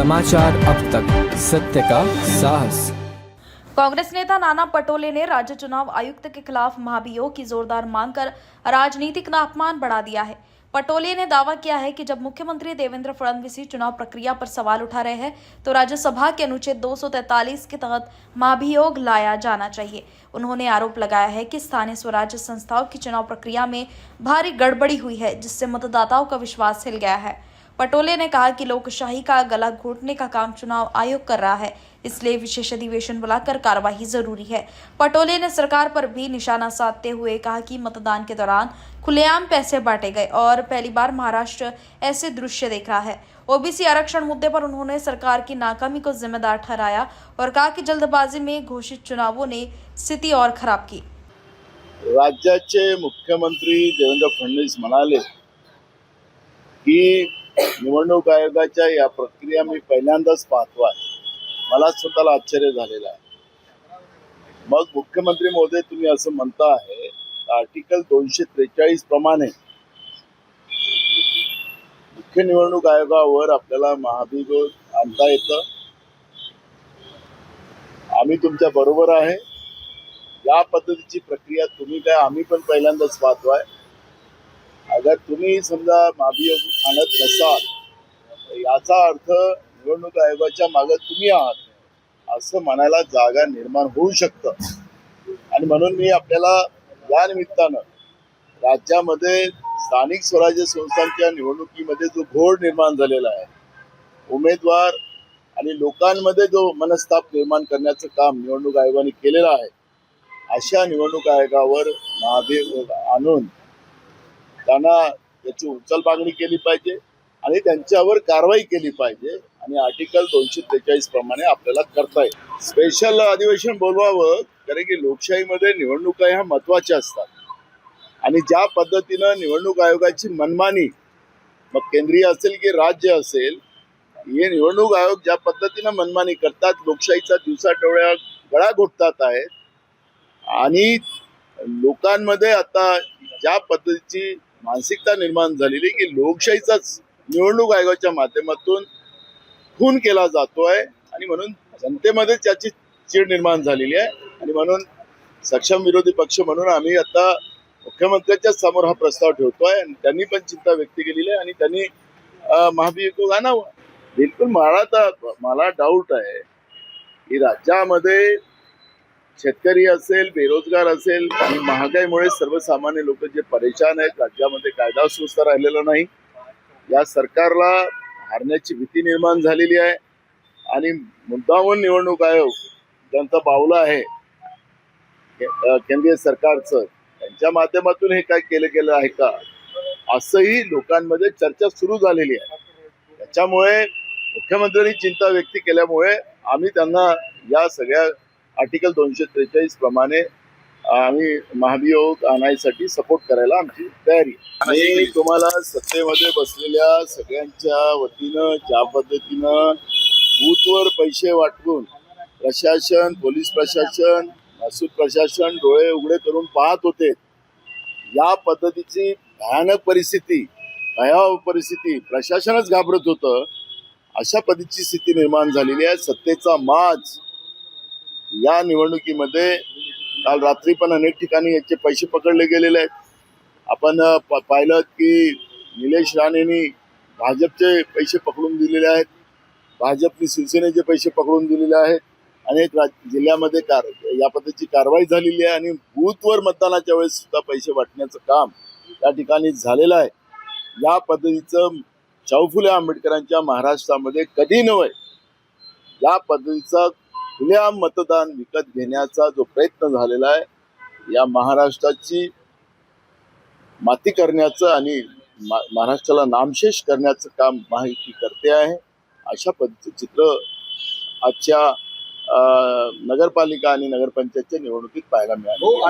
समाचार अब तक, सत्य का साहस। कांग्रेस नेता नाना पटोले ने राज्य चुनाव आयुक्त के खिलाफ महाभियोग की जोरदार मांग कर राजनीतिक अपमान बढ़ा दिया है। पटोले ने दावा किया है कि जब मुख्यमंत्री देवेंद्र फडणवीस चुनाव प्रक्रिया पर सवाल उठा रहे हैं तो राज्यसभा के अनुच्छेद 243 के तहत महाभियोग लाया जाना चाहिए। उन्होंने आरोप लगाया है कि स्थानीय स्वराज्य संस्थाओं की चुनाव प्रक्रिया में भारी गड़बड़ी हुई है, जिससे मतदाताओं का विश्वास हिल गया है। पटोले ने कहा कि लोकशाही का गला घोटने का काम चुनाव आयोग कर रहा है, इसलिए विशेष अधिवेशन बुलाकर कार्रवाई जरूरी है। पटोले ने सरकार पर भी निशाना साधते हुए कहा कि मतदान के दौरान खुलेआम पैसे बांटे गए और पहली बार महाराष्ट्र ऐसे दृश्य देख रहा है। ओबीसी आरक्षण मुद्दे पर उन्होंने सरकार की नाकामी को जिम्मेदार ठहराया और कहा कि जल्दबाजी में घोषित चुनावों ने स्थिति और खराब की। राज्याचे मुख्यमंत्री देवेंद्र फडणवीस म्हणाले की निवडणूक आयोगाच्या या प्रक्रिया मी पहिल्यांदाच पाहतोय, मला स्वतःला आश्चर्य झालेलं आहे। मग मुख्यमंत्री महोदय तुम्ही असं म्हणता आहे आर्टिकल 243 प्रमाणे मुख्य निवडणूक आयोगावर आपल्याला महाभियोग आणता येतं। आम्ही तुमच्या बरोबर आहे। या पद्धतीची प्रक्रिया तुम्ही काय आम्ही पण पहिल्यांदाच पाहतोय। अगर तुम्ही समजा महाभियोग आणत नसाल याचा अर्थ निवडणूक आयोगाच्या मागे तुम्ही आहात असं म्हणायला जागा निर्माण होऊ शकतं। आणि म्हणून मी आपल्याला या निमित्तानं राज्यामध्ये स्थानिक स्वराज्य संस्थांच्या निवडणुकीमध्ये जो घोळ निर्माण झालेला आहे, उमेदवार आणि लोकांमध्ये जो मनस्ताप निर्माण करण्याचं काम निवडणूक आयोगाने केलेलं आहे, अशा निवडणूक आयोगावर महाभियोग आणून त्यांना त्याची उचलबांगणी केली पाहिजे आणि त्यांच्यावर कारवाई केली पाहिजे आणि आर्टिकल 243 प्रमाणे आपल्याला करता येईल। स्पेशल अधिवेशन बोलवावं, कारण की लोकशाहीमध्ये निवडणुका ह्या महत्त्वाच्या असतात आणि ज्या पद्धतीनं निवडणूक आयोगाची मनमानी, मग केंद्रीय असेल की राज्य असेल, हे निवडणूक आयोग ज्या पद्धतीनं मनमानी करतात, लोकशाहीचा दिवसाढवळ्या गळा घोटतात आहेत आणि लोकांमध्ये आता ज्या पद्धतीची मानसिकता निर्माण झालेली की लोकशाहीचाच निवडणूक आयोगाच्या माध्यमातून खून केला जातोय आणि म्हणून जनतेमध्ये त्याची चीड निर्माण झालेली आहे। आणि म्हणून सक्षम विरोधी पक्ष म्हणून आम्ही आता मुख्यमंत्र्यांच्या समोर हा प्रस्ताव ठेवतोय आणि त्यांनी पण चिंता व्यक्त केलेली आहे आणि त्यांनी महाभियोग आणावं। बिलकुल मला डाऊट आहे की राज्यामध्ये शेतकरी असेल, बेरोजगार असेल आणि महागाईमुळे सर्वसामान्य लोक जे परेशान आहेत, राज्यामध्ये कायदा सुव्यवस्था राहिलेला नाही, या सरकारला हारण्याची भीती निर्माण झालेली आहे आणि मुद्दामून निवडणूक आयोग ज्यांचा बावला आहे केंद्रीय सरकारचं, त्यांच्या माध्यमातून हे काय केलं आहे का असंही लोकांमध्ये चर्चा सुरू झालेली आहे। त्याच्यामुळे मुख्यमंत्र्यांनी चिंता व्यक्त केल्यामुळे आम्ही त्यांना या सगळ्या आर्टिकल 243 प्रमाणे आम्ही महाभियोग आणायसाठी सपोर्ट करायला आमची तयारी आहे। मी तुम्हाला सत्तेमध्ये बसलेल्या सगळ्यांच्या वतीनं ज्या पद्धतीनं बूथवर पैसे वाटून प्रशासन, पोलीस प्रशासन, महसूल प्रशासन डोळे उघडे करून पाहत होते, या पद्धतीची भयानक परिस्थिती, भयावह परिस्थिती, प्रशासनच घाबरत होतं, अशा पद्धतीची स्थिती निर्माण झालेली आहे। सत्तेचा माज या निवडणुकीमध्ये काल रात्री पण अनेक ठिकाणी याचे पैसे पकडले गेलेले आहेत। आपण पाहिलं की निलेश राणेंनी भाजपचे पैसे पकडून दिलेले आहेत, भाजपने शिवसेनेचे पैसे पकडून दिलेले आहेत। अनेक जिल्ह्यामध्ये या पद्धतीची कारवाई झालेली आहे आणि बूथवर मतदानाच्या वेळेस सुद्धा पैसे वाटण्याचं काम या ठिकाणी झालेलं आहे। या पद्धतीचं शाहू फुले आंबेडकरांच्या महाराष्ट्रामध्ये कधी नव्हे, या पद्धतीचा खुलेआम मतदान विकत घेण्याचा जो प्रयत्न झालेला आहे, या महाराष्ट्राची माती करण्याचं आणि महाराष्ट्राला नामशेष करण्याचं काम महायुती करते आहे। अशा पद्धतीचं चित्र आजच्या नगरपालिका आणि नगरपंचायतच्या निवडणुकीत पाहायला मिळालं।